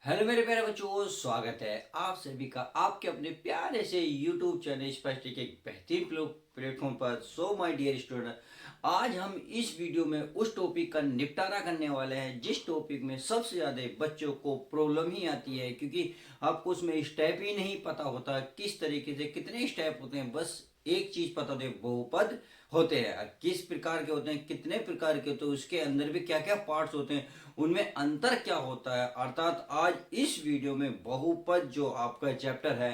Hello मेरे प्यारे बच्चों, स्वागत है आप सभी का आपके अपने प्यारे से YouTube चैनल स्पष्ट के एक बेहतरीन प्लेटफॉर्म पर। सो माय डियर स्टूडेंट, आज हम इस वीडियो में उस टॉपिक का निपटारा करने वाले हैं जिस टॉपिक में सबसे ज़्यादा बच्चों को प्रॉब्लम ही आती है, क्योंकि आपको उसमें स्टेप ही नहीं पता होता किस तरीके से कितने स्टेप होते हैं। बस एक चीज पता होती है, बहुपद होते हैं, किस प्रकार के होते हैं, कितने प्रकार के होते हैं, उसके अंदर भी क्या क्या पार्ट्स होते हैं, उनमें अंतर क्या होता है। अर्थात आज इस वीडियो में बहुपद जो आपका चैप्टर है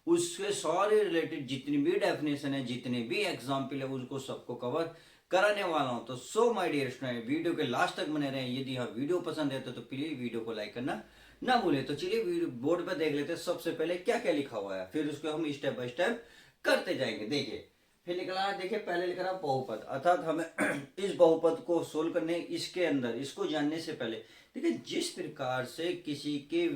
उसके सारे रिलेटेड जितनी भी डेफिनेशन है, जितने भी एग्जाम्पल है, उसको सबको कवर कराने वाला हूं। तो so my dear student, video के लास्ट तक बने रहें। यदि हाँ वीडियो पसंद है तो प्लीज वीडियो को लाइक करना ना भूले। तो चलिए वीडियो बोर्ड पर देख लेते हैं सबसे पहले क्या क्या लिखा हुआ है, फिर उसको हम स्टेप बाय स्टेप करते जाएंगे। देखिए फिर निकला है, देखिए पहले लिख रहा बहुपद, अर्थात हमें इस बहुपद को सोल्व करने, इसके अंदर इसको जानने से पहले देखिए जिस प्रकार से किसी के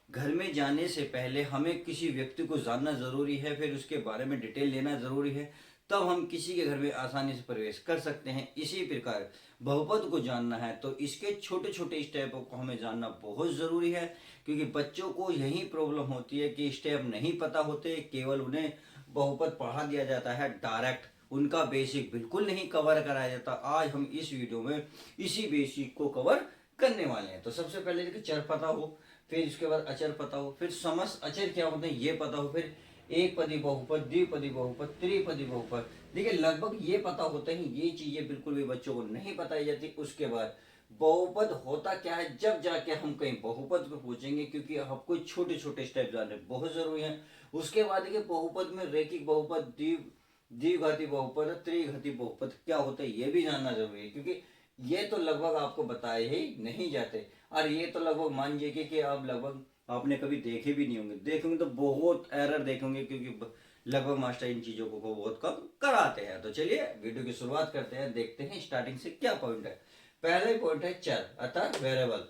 घर में जाने से पहले हमें किसी व्यक्ति को जानना जरूरी है, फिर उसके बारे में डिटेल लेना जरूरी है, तब हम किसी के घर में आसानी से प्रवेश कर सकते हैं। इसी प्रकार बहुपद को जानना है तो इसके छोटे छोटे स्टेपों को हमें जानना बहुत जरूरी है, क्योंकि बच्चों को यही प्रॉब्लम होती है कि स्टेप नहीं पता होते, केवल उन्हें बहुपद पढ़ा दिया जाता है डायरेक्ट, उनका बेसिक बिल्कुल नहीं कवर कराया जाता। आज हम इस वीडियो में इसी बेसिक को कवर करने वाले हैं। तो सबसे पहले देखिए चर पता हो, फिर उसके बाद अचर पता हो, फिर समस्त अचर क्या होते हैं ये पता हो, फिर एक पदी बहुपद, द्विपदी बहुपद, त्रिपदी बहुपद। देखिए लगभग ये पता होता है, ये चीजें बिल्कुल भी बच्चों को नहीं बताई जाती। उसके बाद बहुपद होता क्या है जब जाके हम कहीं बहुपद को पूछेंगे, क्योंकि आपको छोटे छोटे स्टेप जानने बहुत जरूरी है। उसके बाद देखिए बहुपद में रेखिक बहुपद, द्विघाती बहुपद, त्रिघाती बहुपद क्या होता है ये भी जानना जरूरी है, क्योंकि ये तो लगभग आपको बताए ही नहीं जाते। और ये तो लगभग मान लीजिए कि आप लगभग आपने कभी देखे भी नहीं होंगे, देखेंगे तो बहुत एरर देखेंगे, क्योंकि लगभग मास्टर इन चीजों को बहुत कम कराते हैं। तो चलिए वीडियो की शुरुआत करते हैं, देखते हैं स्टार्टिंग से क्या पॉइंट है। पहले पॉइंट है चर अर्थात वेरिएबल।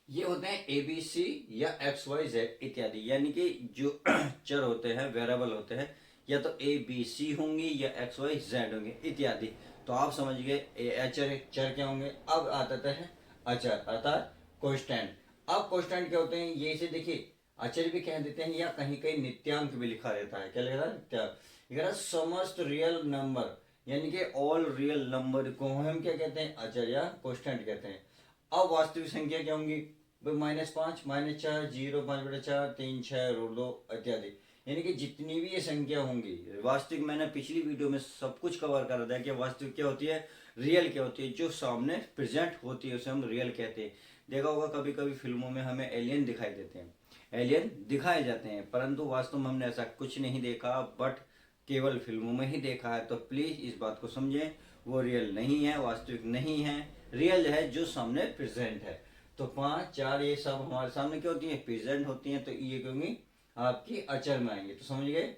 ये होते हैं ए बी सी या एक्स वाई जेड इत्यादि, यानी कि जो चर होते हैं, वेरिएबल होते हैं, या तो ए बी सी होंगे या एक्स वाई जेड होंगे इत्यादि। तो आप समझ गए अचर चर क्या होंगे। अब आता है अचर अर्थात कांस्टेंट। अब कांस्टेंट क्या होते हैं ये इसे देखिए अचर भी कह देते हैं, या कहीं कहीं नित्यांक भी लिखा रहता है। क्या लिखा है नित्यांक। समस्त रियल नंबर यानी कि ऑल रियल नंबर को हम क्या कहते हैं, अचर या कांस्टेंट कहते हैं। अब वास्तविक संख्या क्या होंगी, -5, -4, 0, 5/4, 3, 6, √2 इत्यादि। यानी कि जितनी भी ये संख्या होंगी वास्तविक, मैंने पिछली वीडियो में सब कुछ कवर कर दिया कि वास्तविक क्या होती है, रियल क्या होती है, जो सामने प्रेजेंट होती है उसे हम रियल कहते हैं। देखा होगा कभी कभी फिल्मों में हमें एलियन दिखाई देते हैं, एलियन दिखाए जाते हैं, परंतु वास्तव में हमने ऐसा कुछ नहीं देखा, बट केवल फिल्मों में ही देखा है। तो प्लीज इस बात को समझें, वो रियल नहीं है, वास्तविक नहीं है, रियल है जो सामने प्रेजेंट है। तो 5, 4 ये सब हमारे सामने क्या होती है, प्रेजेंट होती हैं, तो ये क्योंकि आपकी अचर में आएंगे। तो समझ गए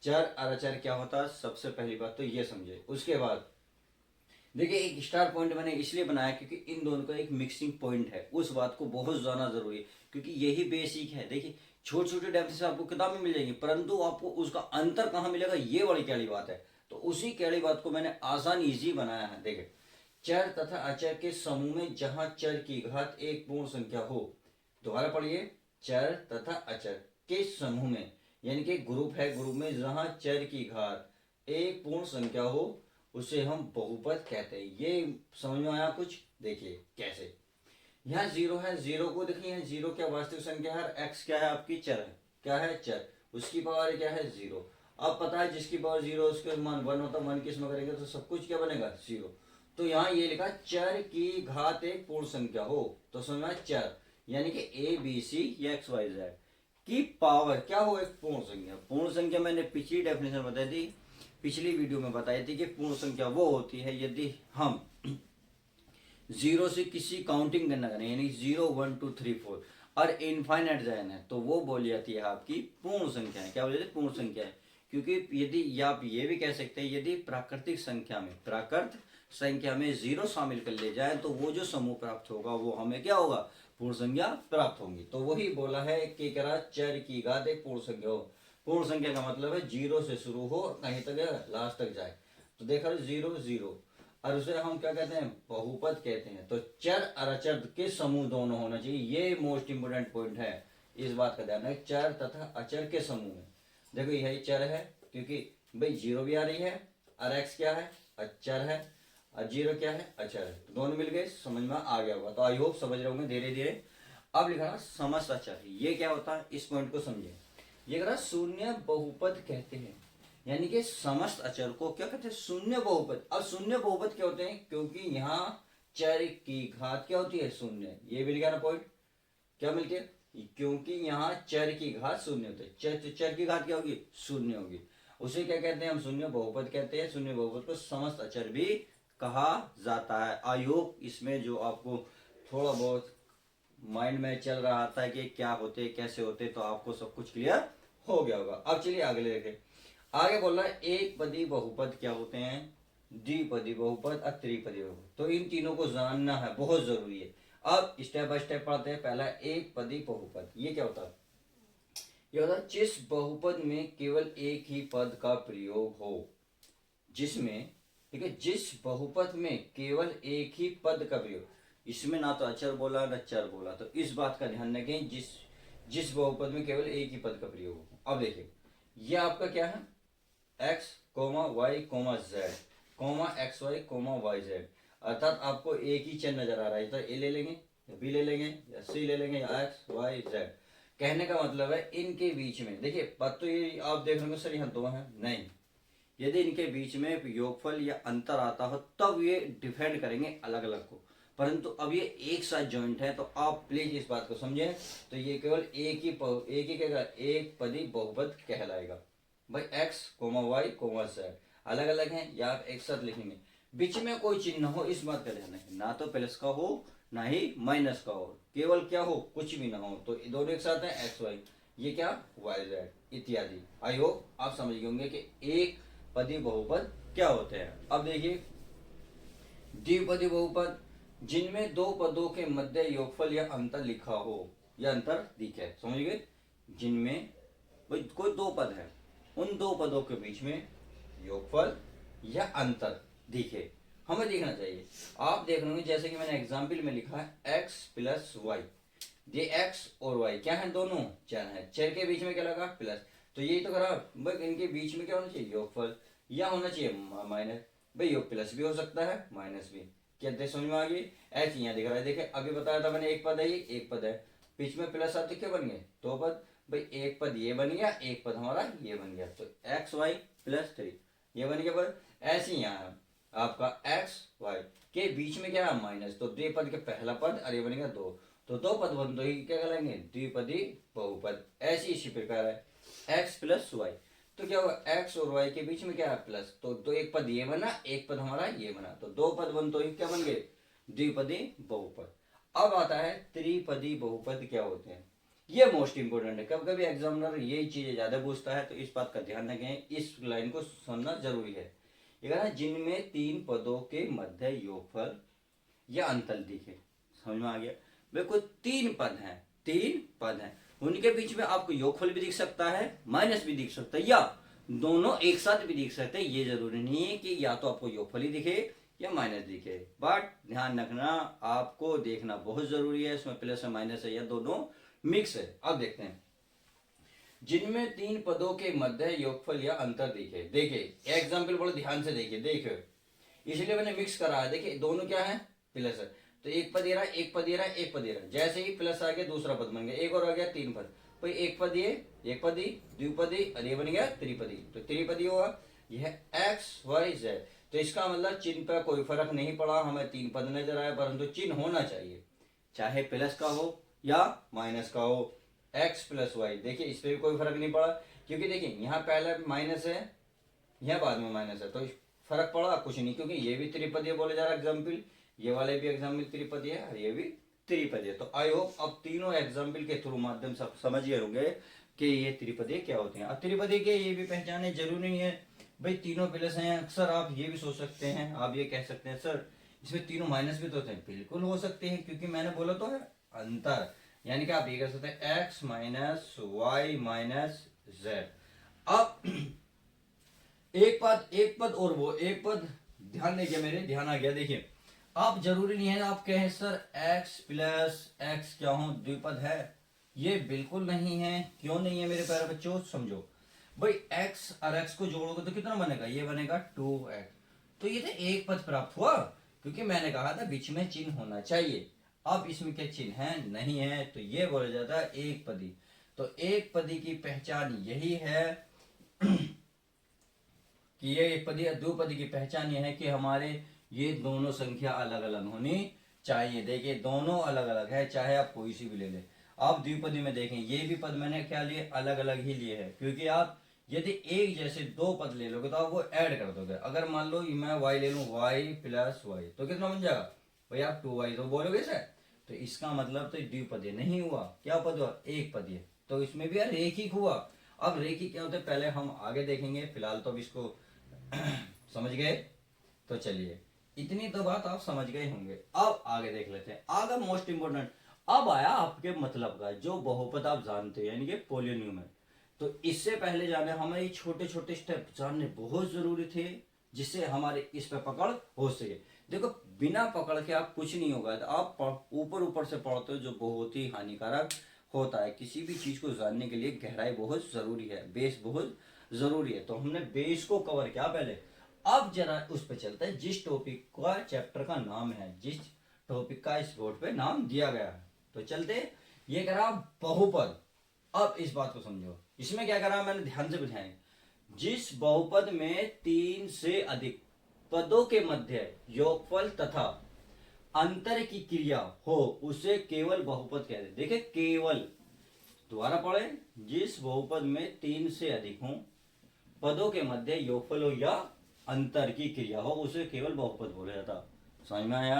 चर और अचर क्या होता है, सबसे पहली बात तो ये समझे। उसके बाद देखिए एक स्टार पॉइंट मैंने इसलिए बनाया क्योंकि इन दोनों का एक मिक्सिंग पॉइंट है, उस बात को बहुत जाना जरूरी है, क्योंकि यही बेसिक है। देखिए छोटे छोटे डेफिनेशन आपको किताब में मिल जाएंगी, परंतु आपको उसका अंतर कहाँ मिलेगा, ये बड़ी कड़ी बात है। तो उसी कड़ी बात को मैंने आसान इजी बनाया है। देखिए चर तथा अचर के समूह में जहां चर की घात एक पूर्ण संख्या हो, दोबारा पढ़िए, चर तथा अचर के समूह में, यानी कि ग्रुप है, ग्रुप में जहां चर की घात एक पूर्ण संख्या हो उसे हम बहुपद कहते हैं। ये समझ में आया कुछ। देखिए कैसे, यहाँ जीरो है, जीरो को देखिए जीरो क्या वास्तविक संख्या है, एक्स क्या है आपकी चर है, क्या है चर, उसकी पावर क्या है जीरो। अब पता है जिसकी पावर जीरो उसके मान 1 होता है, 1 किस में करेंगे तो सब कुछ क्या बनेगा जीरो। तो यहाँ ये लिखा चर की घात एक पूर्ण संख्या हो, तो समझना चर यानी कि ए बी सी या एक्स वाई जेड की पावर क्या हो एक पूर्ण संख्या। पूर्ण संख्या मैंने पिछली डेफिनेशन बताई थी, पिछली वीडियो में बताई थी कि पूर्ण संख्या वो होती है यदि हम जीरो से किसी काउंटिंग करना करें, यानी 0, 1, 2, 3, 4 और इनफाइनाइट जाए है, तो वो बोली जाती है आपकी पूर्ण संख्या है। क्या बोली जाती है, पूर्ण संख्या है। क्योंकि यदि आप ये भी कह सकते हैं यदि प्राकृतिक संख्या में, प्राकृत संख्या में जीरो शामिल कर ले जाए तो वो जो समूह प्राप्त होगा वो हमें क्या होगा, पूर्ण संख्या प्राप्त होगी। तो वही बोला है कि करा चर की घात एक पूर्ण संख्या हो। पूर्ण संख्या का मतलब है जीरो से शुरू हो और कहीं तक लास्ट तक जाए। तो देखा जीरो जीरो, और उसे हम क्या कहते हैं, बहुपद कहते हैं। तो चर और अचर के समूह दोनों होना चाहिए, ये मोस्ट इंपोर्टेंट पॉइंट है, इस बात का ध्यान रखें। चर तथा अचर के समूह में देखो यही चर है, क्योंकि भाई जीरो भी आ रही है और एक्स क्या है, अचर है, और जीरो क्या है, अचर है, तो दोनों मिल गए, समझ में आ गया होगा। तो आई होप समझ रहे होंगे धीरे धीरे। अब लिखा ना समस्त अचर, ये क्या होता है, इस पॉइंट को समझे। ये कह रहा शून्य बहुपद कहते हैं, यानी कि समस्त अचर को क्या कहते हैं, शून्य बहुपद। अब शून्य बहुपद क्या होते हैं, क्योंकि यहाँ चर की घात क्या होती है, शून्य। ये मिल गया ना पॉइंट, क्या मिलती है, क्योंकि यहाँ चर की घात शून्य होती है, चर की घात क्या होगी, शून्य होगी। उसे क्या कहते हैं हम, शून्य बहुपद कहते हैं। शून्य बहुपद को समस्त अचर भी कहा जाता है। आई होप इसमें जो आपको थोड़ा बहुत माइंड में चल रहा था कि क्या होते कैसे होते, तो आपको सब कुछ क्लियर हो गया होगा। अब चलिए आगे देखें। आगे बोल रहा है एक पदी बहुपद क्या होते हैं, द्विपदी बहुपद और त्रिपदी बहुपद। तो इन तीनों को जानना है, बहुत जरूरी है। अब स्टेप बाय स्टेप पढ़ते हैं। पहला एक पदी बहुपद, ये क्या होता है, ये होता है जिस बहुपद में केवल एक ही पद का प्रयोग हो, जिसमें, ठीक है, जिस बहुपद में केवल एक ही पद का प्रयोग, इसमें ना तो अचर बोला ना चर बोला, तो इस बात का ध्यान रखें, जिस बहुपद में केवल एक ही पद का प्रयोग हो। अब देखिए ये आपका क्या है, x comma y comma z comma x y comma y z, अर्थात आपको एक ही चर नजर आ रहा है, तो ए ले लेंगे या बी ले लेंगे या सी ले लेंगे या एक्स वाई जेड। कहने का मतलब है इनके बीच में देखिए पद, तो ये आप देख रहे हो सर यहाँ दो हैं, नहीं, यदि इनके बीच में योगफल या अंतर आता हो तब ये डिफेंड करेंगे अलग अलग को, परंतु अब ये एक साथ जॉइंट है, तो आप प्लीज इस बात को समझें। तो ये केवल एक ही क्या, एक पदी बहुपद कहलाएगा। भाई x comma y comma z अलग अलग हैं या आप एक साथ लिखेंगे, बीच में कोई चिन्ह हो, इस बात का ध्यान रखें, ना तो प्लस का हो ना ही माइनस का हो, केवल क्या हो, कुछ भी ना हो। तो दोनों एक साथ है एक्स वाई, ये क्या वाई जेड इत्यादि। आई होप आप समझ गए होंगे कि एक पदी बहुपद क्या होते हैं। अब देखिए द्विपदी बहुपद, जिनमें दो पदों के मध्य योगफल या अंतर लिखा हो या अंतर दिखे, समझ गए, जिनमें कोई दो पद है, उन दो पदों के बीच में योगफल या अंतर दिखे, हमें देखना चाहिए। आप देख रहे जैसे कि मैंने एग्जाम्पल में लिखा है x प्लस वाई, ये x और y क्या है, दोनों चर है, चर के बीच में क्या लगा प्लस, तो यही तो करा बस, इनके बीच में क्या होना चाहिए, योगफल, या होना चाहिए माइनस। भाई योग प्लस भी हो सकता है माइनस भी, क्या समझ में आ गई, ऐसे यहाँ दिख रहा है। देखिए अभी बताया था मैंने, एक पद है, ये एक पद है, बीच में प्लस आते क्या बन गए, दो पद, भाई एक पद ये बन गया, एक पद हमारा ये बन गया, तो एक्स वाई प्लस 3 ये बन गया पद। ऐसे यहाँ आपका एक्स वाई के बीच में क्या है माइनस, तो द्वि पद के पहला पद और ये बन गया दो, तो दो पद बन, तो क्या कहलाएंगे, द्विपदी बहुपद। ऐसी इसी प्रकार है एक्स प्लस वाई, तो क्या हुआ एक्स और वाई के बीच में क्या है प्लस, तो एक पद ये बना, एक पद हमारा ये बना, तो दो पद बन, तो क्या बन गए, द्विपदी बहुपद। अब आता है त्रिपदी बहुपद क्या होते हैं, ये मोस्ट इंपोर्टेंट है, कभी कभी एग्जामिनर यही चीजें ज्यादा पूछता है, तो इस बात का ध्यान रखें, इस लाइन को सुनना जरूरी है। ये जिनमें तीन पदों के मध्य योगफल या अंतर दिखे, समझ में आ गया, बिल्कुल तीन पद हैं, तीन पद हैं, उनके बीच में आपको योगफल भी दिख सकता है, माइनस भी दिख सकता है, या दोनों एक साथ भी दिख सकते हैं। ये जरूरी नहीं है कि या तो आपको योगफल ही दिखे या माइनस दिखे, बट ध्यान रखना आपको देखना बहुत जरूरी है, इसमें प्लस है माइनस है या दोनों मिक्स है। अब देखते हैं, जिनमें तीन पदों के मध्य योगफल या अंतर दिखे, देखिए एग्जाम्पल बड़े ध्यान से देखिए, इसलिए मैंने मिक्स करा है। देखिए दोनों क्या है प्लस है, तो एक पद ये रहा, एक पद ये रहा, एक पद ये रहा, जैसे ही प्लस आ गया दूसरा पद बन गया, एक और आ गया तीन पद, भाई एक पद ये, एक पदी, द्विपदी और ये बन गया त्रिपदी, तो त्रिपदी होगा, यह एक्स वाई जेड। तो इसका मतलब चिन्ह पर कोई फर्क नहीं पड़ा, हमें तीन पद नजर आया, परंतु चिन्ह होना चाहिए, चाहे प्लस का हो या माइनस का हो, एक्स प्लस वाई। देखिए इस पर भी कोई फर्क नहीं पड़ा, क्योंकि देखिए यहाँ पहले माइनस है, यहाँ बाद में माइनस है, तो फर्क पड़ा कुछ नहीं, क्योंकि ये भी त्रिपदी बोले जा रहा है एग्जाम्पल, ये वाले भी एग्जाम्पल त्रिपदी है और ये भी त्रिपदी है। तो आई होप अब तीनों एग्जाम्पल के थ्रू माध्यम से समझ गए होंगे कि ये त्रिपदी क्या होते हैं। अब त्रिपदी के ये भी पहचाने जरूरी नहीं है भाई तीनों प्लस हैं, अक्सर आप ये भी सोच सकते हैं, आप ये कह सकते हैं सर इसमें तीनों माइनस भी तो होते हैं, बिल्कुल हो सकते हैं, क्योंकि मैंने बोला तो है अंतर, यानी कि आप ये कह सकते हैं x minus y minus z. अब एक पद और वो एक पद ध्यान देखिए मेरे, ध्यान आ गया। देखिए आप जरूरी नहीं है आप कहें सर x प्लस एक्स क्या हो द्विपद है, ये बिल्कुल नहीं है। क्यों नहीं है मेरे प्यारे बच्चों, समझो भाई। x और x को जोड़ोगे तो कितना बनेगा, ये बनेगा 2x। तो ये तो एक पद प्राप्त हुआ, क्योंकि मैंने कहा था बीच में चिन्ह होना चाहिए। अब इसमें क्या चिन्ह है, नहीं है, तो ये बोला जाता है एक पदी। तो एक पदी की पहचान यही है कि ये एक पदी या दो पदी की पहचान ये है कि हमारे ये दोनों संख्या अलग अलग होनी चाहिए। देखिए दोनों अलग अलग है, चाहे आप कोई सी भी ले ले। आप द्विपदी में देखें, ये भी पद मैंने क्या लिए, अलग अलग ही लिए हैं, क्योंकि आप यदि एक जैसे दो पद ले लोगे तो आप वो ऐड कर दोगे। अगर मान लो मैं y ले लूं, y प्लस वाई, तो कितना बन जाएगा भाई, आप 2y तो बोलोगे सर। तो इसका मतलब तो द्विपदीय नहीं हुआ, क्या पद हुआ, एक पदीय। तो इसमें भी यार रेखिक हुआ। अब रेखिक क्या होता है पहले हम आगे देखेंगे, फिलहाल तो अब इसको समझ गए। तो चलिए इतनी तो बात आप समझ गए होंगे, अब आगे देख लेते हैं। आगे मोस्ट इंपोर्टेंट अब आया आपके मतलब का, जो बहुपद आप जानते हैं यानी कि पॉलिनोमियल। तो इससे पहले जाने हमें ये छोटे छोटे स्टेप जानने बहुत जरूरी थे, जिससे हमारे इस पे पकड़ हो सके। देखो बिना पकड़ के आप कुछ नहीं होगा, तो आप ऊपर ऊपर से पढ़ते हो जो बहुत ही हानिकारक होता है। किसी भी चीज को जानने के लिए गहराई बहुत जरूरी है, बेस बहुत जरूरी है। तो हमने बेस को कवर किया पहले, अब जरा उस पर चलते हैं जिस टॉपिक का चैप्टर का नाम है, जिस टॉपिक का इस बोर्ड पे नाम दिया गया है। तो चलते, ये करा बहुपद। अब इस बात को समझो, इसमें क्या करा मैंने, ध्यान से बुझाएं। जिस बहुपद में 3 से अधिक पदों के मध्य योगफल तथा अंतर की क्रिया हो उसे केवल बहुपद कहते हैं। देखिए केवल, दोबारा पढ़े, जिस बहुपद में 3 से अधिक हो पदों के मध्य योगफल हो या अंतर की क्रिया हो उसे केवल बहुपद बोला जाता। समझ में आया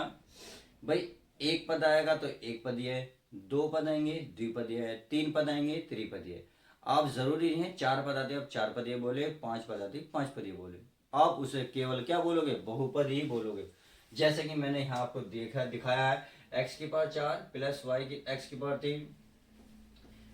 भाई। एक पद आएगा तो एक पदीय है, दो पद आएंगे द्विपदीय है, तीन पद आएंगे त्रिपदीय है। आप जरूरी नहीं है चार पद आते आप चार पदीय बोले, पांच पद आते पांच पदीय बोले, आप उसे केवल क्या बोलोगे, बहुपद ही बोलोगे। जैसे कि मैंने यहाँ आपको दिखाया है, एक्स की पावर 4 प्लस वाई की एक्स की पावर 3,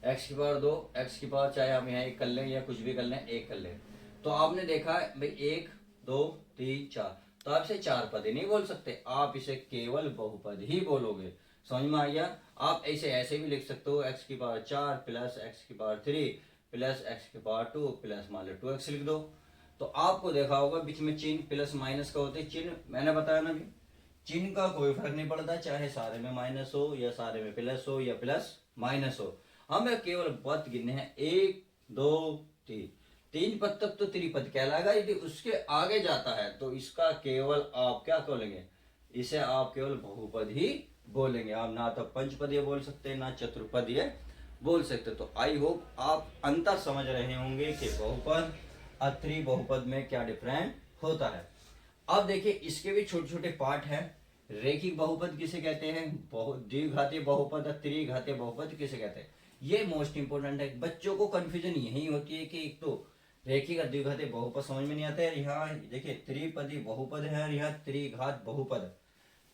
एक्स की पावर 2, एक्स की पावर, चाहे हम यहाँ एक कर लें या कुछ भी कर लें, एक कर लें। तो आपने देखा भाई 1 2 3 4, तो आप इसे चार पद ही नहीं बोल सकते, आप इसे केवल बहुपद ही बोलोगे। समझ में आ गया। आप ऐसे भी लिख सकते हो, एक्स की पावर 4 प्लस एक्स की पावर 3 प्लस एक्स की पावर 2 प्लस मान लो 2x लिख दो। तो आपको देखा होगा बीच में चिन्ह प्लस माइनस का होते, चिन्ह मैंने बताया ना भी, चिन्ह का कोई फर्क नहीं पड़ता, चाहे सारे में माइनस हो या सारे में प्लस हो या प्लस माइनस हो। हमें केवल पद गिनने हैं, 1 2 3, 3 पद तक तो त्रिपद कहलाएगा। यदि उसके आगे जाता है तो इसका केवल आप क्या बोलेंगे, इसे आप केवल बहुपद ही बोलेंगे। आप ना तो पंचपदीय बोल सकते ना चतुर्पदीय बोल सकते। तो आई होप आप अंतर समझ रहे होंगे कि बहुपद और त्रिबहुपद में क्या डिफरेंट होता है। अब देखिए इसके भी छोटे छोटे पार्ट हैं। रेखिक बहुपद किसे कहते हैं, द्विघातीय बहुपद और त्रिघातीय बहुपद किसे कहते हैं, ये मोस्ट इंपोर्टेंट है। बच्चों को कंफ्यूजन यही होती है कि एक तो रेखिक और द्विघातीय बहुपद समझ में नहीं आता है। यहाँ देखिए त्रिपदी बहुपद है और यहाँ त्रिघात बहुपद।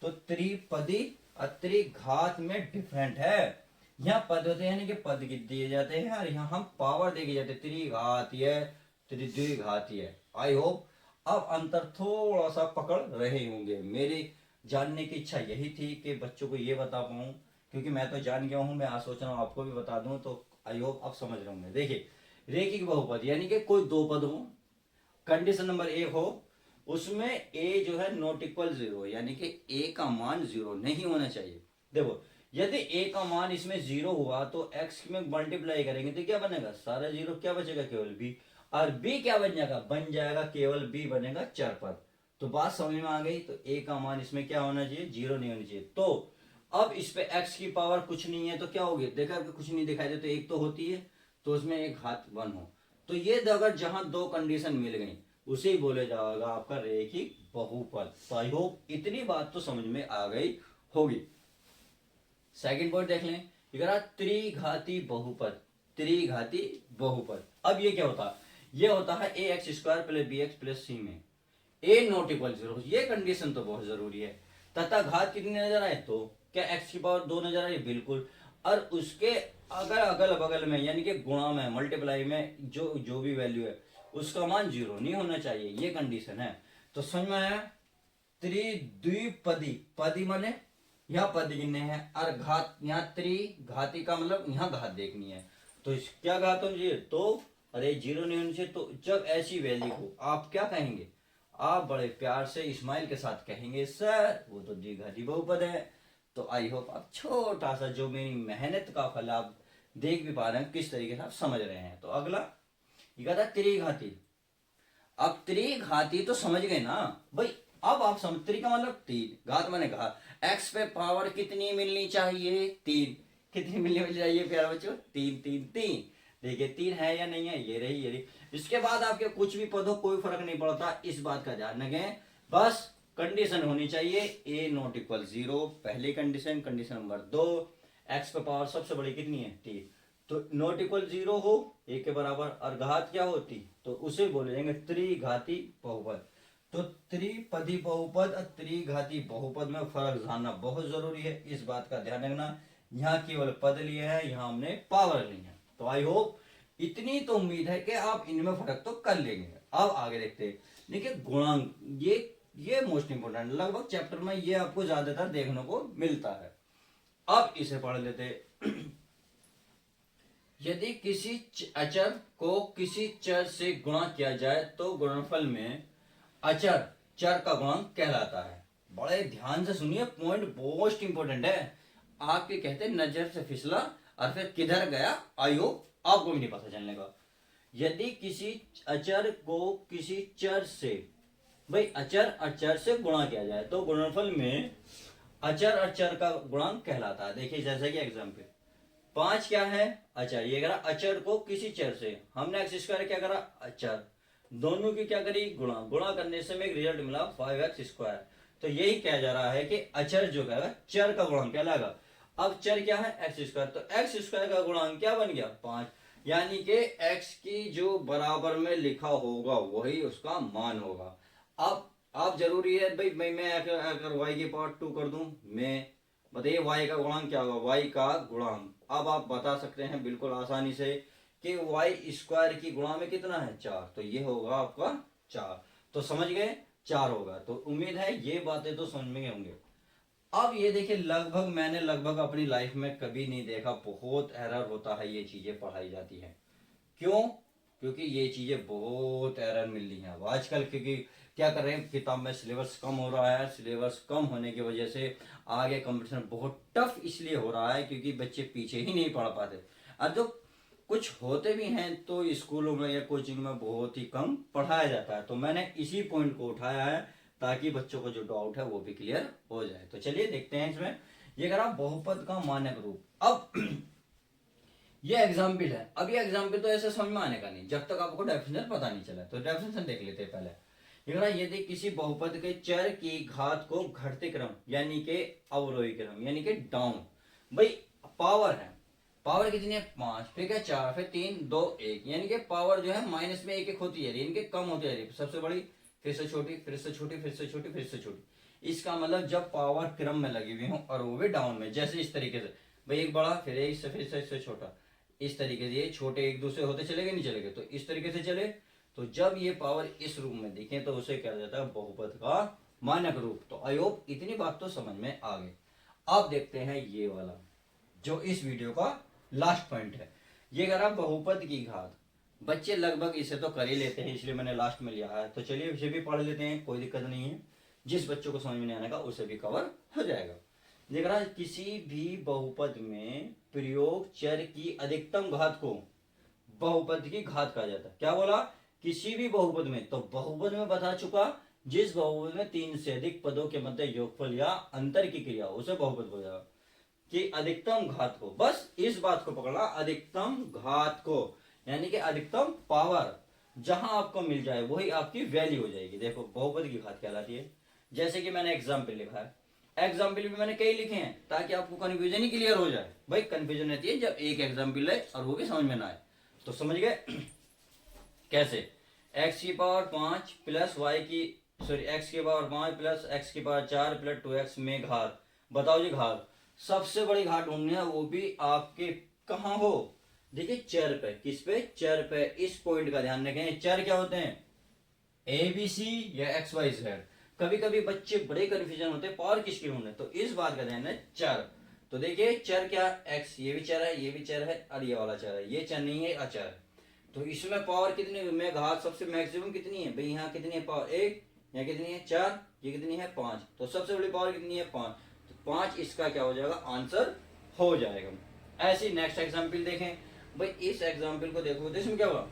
तो त्रिपदी और त्रिघात में डिफरेंट है। यहाँ पद होते हैं यानी कि पद दिए जाते हैं और यहाँ हम पावर देके जाते हैं, त्रिघातीय द्विघातीय। आई होप अब अंतर थोड़ा सा पकड़ रहे होंगे। मेरी जानने की इच्छा यही थी कि बच्चों को ये बता पाऊं, क्योंकि मैं तो जान गया हूं, मैं आज सोच रहा हूं आपको भी बता दूं। तो आई होप आप समझ रहे होंगे। देखिए रेखिक बहुपद यानी कि कोई दो पद हो, कंडीशन नंबर 1 हो, उसमें ए जो है नॉट इक्वल 0, यानी कि ए का मान 0 नहीं होना चाहिए। देखो यदि ए का मान इसमें 0 हुआ तो एक्स में मल्टीप्लाई करेंगे तो क्या बनेगा, सारा 0, क्या बचेगा, केवल बी। और बी क्या बन जाएगा, बन जाएगा केवल बी बनेगा चार पद। तो बात समझ में आ गई। तो ए का मान इसमें क्या होना चाहिए, 0 नहीं होनी चाहिए। तो अब इस पे एक्स की पावर कुछ नहीं है तो क्या होगी, देखा कुछ नहीं दिखाई दे तो एक तो होती है, तो उसमें एक घात 1 हो। तो ये अगर जहां दो कंडीशन मिल गई उसे ही बोले जाएगा आपका रेखिक बहुपद। तो आई होप इतनी बात तो समझ में आ गई होगी। सेकंड पॉइंट देख लें, त्रिघाती बहुपद। त्रिघाती बहुपद, अब ये क्या होता है, ये होता है A X square plus B X plus C में ए नॉट इक्वल 0। ये कंडीशन तो बहुत जरूरी है। तथा घात कितनी नजर आए, तो क्या एक्स की पावर 2 नजर आई, बिल्कुल। और उसके अगर अगल बगल में यानी कि गुणा में मल्टीप्लाई में जो भी वैल्यू है उसका मान 0 नहीं होना चाहिए, ये कंडीशन है। तो समझ में आया। त्रिद्विपदी, पदी माने यहाँ पद गिनने हैं और घात, यहाँ त्रिघाती का मतलब यहाँ घात देखनी है। तो क्या घात होनी चाहिए, तो अरे जीरो नहीं होनी चाहिए। तो जब ऐसी वैल्यू हो आप क्या कहेंगे, आप बड़े प्यार से इस्माइल के साथ कहेंगे सर वो तो द्विघाती बहुपद है। तो आई होप आप छोटा सा जो मेरी मेहनत का फल आप देख भी पा रहे हैं, किस तरीके से आप समझ रहे हैं। तो अगला ये कहता है त्रिघाती। अब त्रिघाती तो समझ गए ना भाई, अब आप समझ, त्रि का मतलब तीन, घात मैंने कहा एक्स पे पावर कितनी मिलनी चाहिए, तीन। कितनी मिलनी चाहिए प्यारे बच्चों, तीन तीन तीन। देखिए तीन है या नहीं है, ये रही ये रही। इसके बाद आपके कुछ भी पद हो कोई फर्क नहीं पड़ता, इस बात का ध्यान रखें। बस कंडीशन होनी चाहिए ए नॉट इक्वल जीरो, पहली कंडीशन। कंडीशन नंबर 2, एक्स पे पावर सबसे बड़ी कितनी है, तीन। तो नॉट इक्वल जीरो हो, एक के बराबर, और घात क्या होती, तो उसे बोले जाएंगे त्रिघाती बहुपद। तो त्रिपदी बहुपद और त्रिघाती बहुपद में फर्क जानना बहुत जरूरी है, इस बात का ध्यान रखना। यहाँ केवल पद लिए हैं, यहाँ हमने पावर ली है। तो आई होप इतनी तो उम्मीद है कि आप इनमें फर्क तो कर लेंगे। अब आगे देखते हैं। देखिए गुणांक, ये मोस्ट इंपोर्टेंट, लगभग चैप्टर में ये आपको ज्यादातर देखने को मिलता है। अब इसे पढ़ लेते। यदि किसी अचर को किसी चर से गुणा किया जाए तो गुणनफल में अचर चर का गुणांक कहलाता है। बड़े ध्यान से सुनिए, पॉइंट मोस्ट इंपोर्टेंट है। आपके कहते नजर से फिसला और फिर किधर गया, आयो आपको भी नहीं पता चलने का। यदि किसी अचर को किसी चर से, भाई अचर अचर से गुणा किया जाए तो गुणनफल में अचर अचर का गुणांक कहलाता है। देखिए जैसे कि एग्जाम्पल 5 क्या है, अचर। ये करा अचर को किसी चर से, हमने एक्स स्क्वायर क्या करा, अचर, दोनों की क्या करी, गुणा। गुणा करने से में एक रिजल्ट मिला 5x स्क्वायर। तो यही कहा जा रहा है कि अचर जो है चर का गुणांक कहलाएगा। अब चर क्या है, एक्स स्क्वायर, तो एक्स स्क्वायर का गुणांक क्या बन गया, 5। यानी कि एक्स की जो बराबर में लिखा होगा वही उसका मान होगा। अब जरूरी है भाई, मैं अगर y की पावर 2 कर दूं, मैं बताइए y का गुणांक क्या होगा, y का गुणांक अब आप बता सकते हैं बिल्कुल आसानी से कि y स्क्वायर की गुणा में कितना है, 4। तो ये होगा आपका 4। तो समझ गए, 4 होगा। तो उम्मीद है ये बातें तो समझ में गए होंगे। अब ये देखिए, मैंने लगभग अपनी लाइफ में कभी नहीं देखा, बहुत एरर होता है ये चीजें पढ़ाई जाती है। क्यों, क्योंकि ये चीजें बहुत एरर मिल रही हैं आजकल। क्योंकि क्या कर रहे हैं, किताब में सिलेबस कम हो रहा है, सिलेबस कम होने की वजह से आगे कंपटीशन बहुत टफ इसलिए हो रहा है क्योंकि बच्चे पीछे ही नहीं पढ़ पाते। अब जो कुछ होते भी हैं तो स्कूलों में या कोचिंग में बहुत ही कम पढ़ाया जाता है। तो मैंने इसी पॉइंट को उठाया है ताकि बच्चों को जो डाउट है वो भी क्लियर हो जाए। तो चलिए देखते हैं इसमें। ये करा बहुपद का मानक रूप। अब ये एग्जाम्पल है। अब ये एग्जाम्पल तो ऐसे समझ में आने का नहीं जब तक आपको डेफिनेशन पता नहीं चला। तो डेफिनेशन देख लेते हैं पहले। यदि किसी बहुपद के चर की घात को घटते क्रम यानी कि अवरोही क्रम यानी कि डाउन, भाई पावर है, पावर कितनी है, 5, फिर क्या 4, फिर 3 2 1, यानी कि पावर जो है माइनस में एक एक होती है, यानी कि कम होती है, सबसे बड़ी फिर से छोटी फिर से छोटी फिर से छोटी फिर से छोटी। इसका मतलब जब पावर क्रम में लगी हुई हो और वो भी डाउन में, जैसे इस तरीके से भाई एक बड़ा फिर एक से फिर से इससे छोटा, इस तरीके से ये छोटे एक दूसरे होते चलेंगे नहीं चलेंगे, तो इस तरीके से चले। तो जब ये पावर इस रूप में दिखे तो उसे कहा जाता है बहुपद का मानक रूप। तो आई होप इतनी बात तो समझ में आ गई। अब देखते हैं ये वाला जो इस वीडियो का लास्ट पॉइंट है। ये करा बहुपद की घात। बच्चे लगभग इसे तो कर ही लेते हैं इसलिए मैंने लास्ट में लिया है। तो चलिए इसे भी पढ़ लेते हैं, कोई दिक्कत नहीं है। जिस बच्चों को समझ में नहीं आने का उसे भी कवर हो जाएगा। देख रहा है, किसी भी बहुपद में प्रयोग चर की अधिकतम घात को बहुपद की घात कहा जाता है। क्या बोला, किसी भी बहुपद में, तो बहुपद में बता चुका, जिस बहुपद में 3 से अधिक पदों के मध्य योगफल या अंतर की क्रिया उसे बहुपद बोला जाएगा। कि अधिकतम घात को, बस इस बात को पकड़ना, अधिकतम घात को यानी कि अधिकतम पावर जहां आपको मिल जाए वही आपकी वैल्यू हो जाएगी। देखो बहुपद की घात कहलाती है। जैसे कि मैंने एग्जाम्पल लिखा है, एग्जाम्पल भी मैंने कई लिखे हैं ताकि आपको कंफ्यूजन ही क्लियर हो जाए। भाई कंफ्यूजन रहती है जब एक एग्जाम्पल है और वो भी समझ में ना आए। तो समझ गए कैसे, x की पावर 5 प्लस y की x की पावर 5 प्लस x की पावर 4 प्लस 2x में घात। बताओ जी घात, सबसे बड़ी घात ढूंढनी है, वो भी आपके कहां हो, देखिए चर पे। किस पे, चर पे। इस पॉइंट का ध्यान रखें, चर क्या होते हैं, ए बी सी या एक्स वाई जेड। कभी कभी बच्चे बड़े कंफ्यूजन होते हैं पावर किसकी ढूंढे, तो इस बात का ध्यान है चर। तो देखिए चर क्या, x ये भी चर है, ये भी चर है और ये वाला चर है, ये चर नहीं है अचर। तो इसमें पावर कितनी में घात सबसे मैक्सिमम कितनी है भाई, यहाँ कितनी है पावर 1, यहाँ कितनी है 4, ये कितनी है 5, तो सबसे बड़ी पावर कितनी है 5, तो 5 इसका क्या हो जाएगा आंसर हो जाएगा। ऐसे नेक्स्ट एग्जाम्पल देखें भाई, इस एग्जाम्पल को देखो तो इसमें क्या हुआ,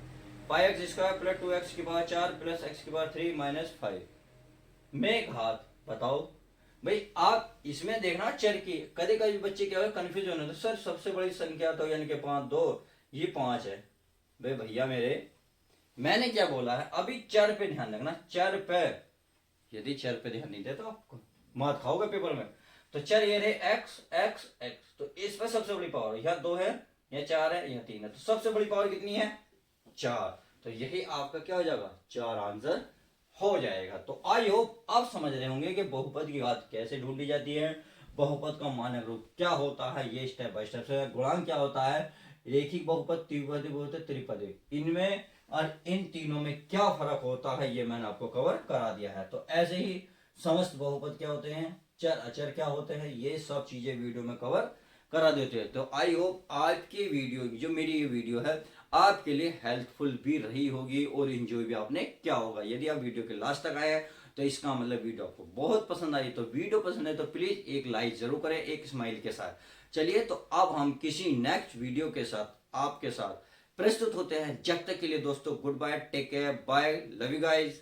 5x² प्लस 2x की पावर 4 प्लस x की पावर 3 माइनस 5 में घात। बताओ भाई, आप इसमें देखना चर की, कभी कभी बच्चे क्या हो कंफ्यूज होने, तो सर सबसे बड़ी संख्या तो यानी कि 5 2, ये 5 है। भाई भैया मेरे, मैंने क्या बोला है, अभी चर पे ध्यान रखना, चर पे, यदि चर पे ध्यान नहीं दे तो आपको मार खाओगे पेपर में। तो चर ये रहे x x x, तो इस पर सबसे बड़ी पावर यहाँ 2 है, यहाँ 4 है, यहाँ 3 है, तो सबसे बड़ी पावर कितनी है 4, तो यही आपका क्या हो जाएगा 4 आंसर हो जाएगा। तो आई होप आप समझ रहे होंगे कि बहुपद की घात कैसे ढूंढी जाती है, बहुपद का मानक रूप क्या होता है, ये स्टेप बाय स्टेप से, गुणांक क्या होता है, रेखिक बहुपद, द्विपदी बहुपद, त्रिपदी, इनमें और इन तीनों में क्या फर्क होता है, ये मैंने आपको कवर करा दिया है। तो ऐसे ही समस्त बहुपद क्या होते हैं, चर अचर क्या होते हैं, ये सब चीजें वीडियो में कवर करा देते हैं। तो आई होप आज की वीडियो, जो मेरी ये वीडियो है, आपके लिए हेल्पफुल भी रही होगी और एंजॉय भी आपने क्या होगा। यदि आप वीडियो के लास्ट तक आए हैं तो इसका मतलब वीडियो आपको बहुत पसंद आई। तो वीडियो पसंद है तो प्लीज एक लाइक जरूर करें एक स्माइल के साथ। चलिए तो अब हम किसी नेक्स्ट वीडियो के साथ आपके साथ प्रस्तुत होते हैं। जब तक के लिए दोस्तों goodbye, take care, bye, love you guys.